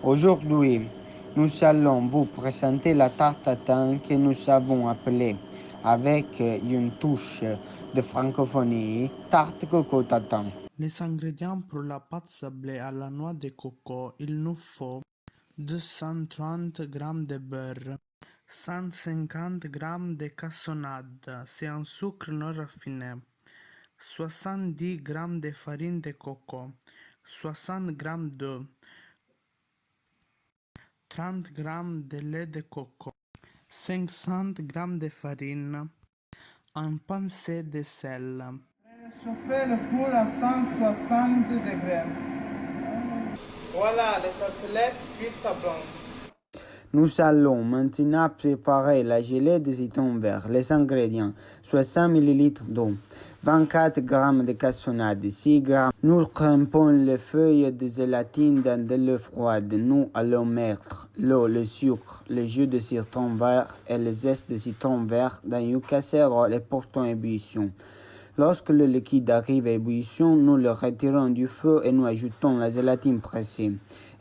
Aujourd'hui, nous allons vous présenter la tarte tatin que nous avons appelée, avec une touche de francophonie, tarte coco tatin. Les ingrédients pour la pâte sablée à la noix de coco, il nous faut 230 g de beurre, 150 g de cassonade, c'est un sucre non raffiné, 70 g de farine de coco, 60 g d'eau, 30 g de lait de coco, 50 g de farine, un pincée de sel. Chauffer le four à 160 degrés. Voilà, les tartelettes cuites à blanc. Nous allons maintenant préparer la gelée de citron vert. Les ingrédients: 60 ml d'eau, 24 g de cassonade, 6 g. Nous trempons les feuilles de gélatine dans de l'eau froide. Nous allons mettre l'eau, le sucre, le jus de citron vert et le zeste de citron vert dans une casserole et portons à ébullition. Lorsque le liquide arrive à ébullition, nous le retirons du feu et nous ajoutons la gélatine pressée.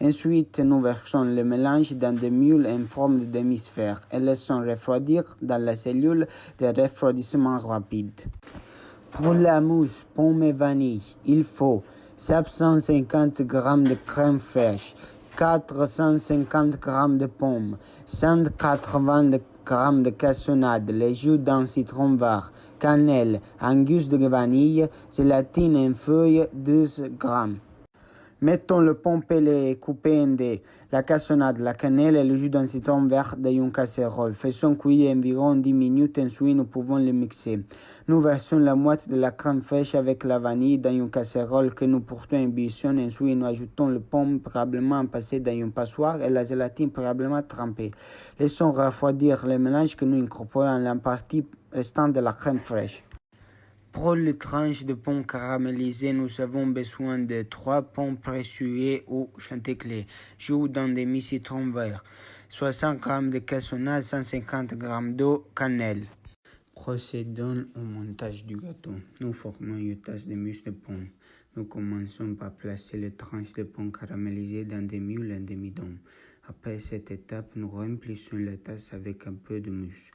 Ensuite, nous versons le mélange dans des moules en forme de demi-sphère et laissons refroidir dans la cellule de refroidissement rapide. Pour la mousse pomme et vanille, il faut 750 g de crème fraîche, 450 g de pommes, 180 g de cassonade, le jus d'un citron vert, cannelle, un gousse de vanille, gélatine en feuilles, 12 g. Mettons le pomme pelé et coupé en dés, la cassonade, la cannelle et le jus d'un citron vert dans une casserole. Faisons cuire environ 10 minutes, ensuite nous pouvons le mixer. Nous versons la moitié de la crème fraîche avec la vanille dans une casserole que nous portons en ébullition. Ensuite nous ajoutons le pomme préalablement passé dans une passoire et la gélatine préalablement trempée. Laissons refroidir le mélange que nous incorporons la partie restante de la crème fraîche. Pour les tranches de pommes caramélisées, nous avons besoin de 3 pommes pressées ou chanticleer, jus d'un demi-citron vert, 60 g de cassonade, 150 g d'eau, cannelle. Procédons au montage du gâteau. Nous formons une tasse de mousse de pomme. Nous commençons par placer les tranches de pommes caramélisées dans des moules en demi-dôme. Après cette étape, nous remplissons la tasse avec un peu de mousse.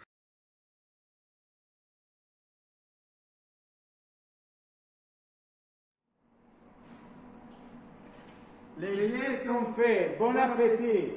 Les jets sont faits. Bon appétit!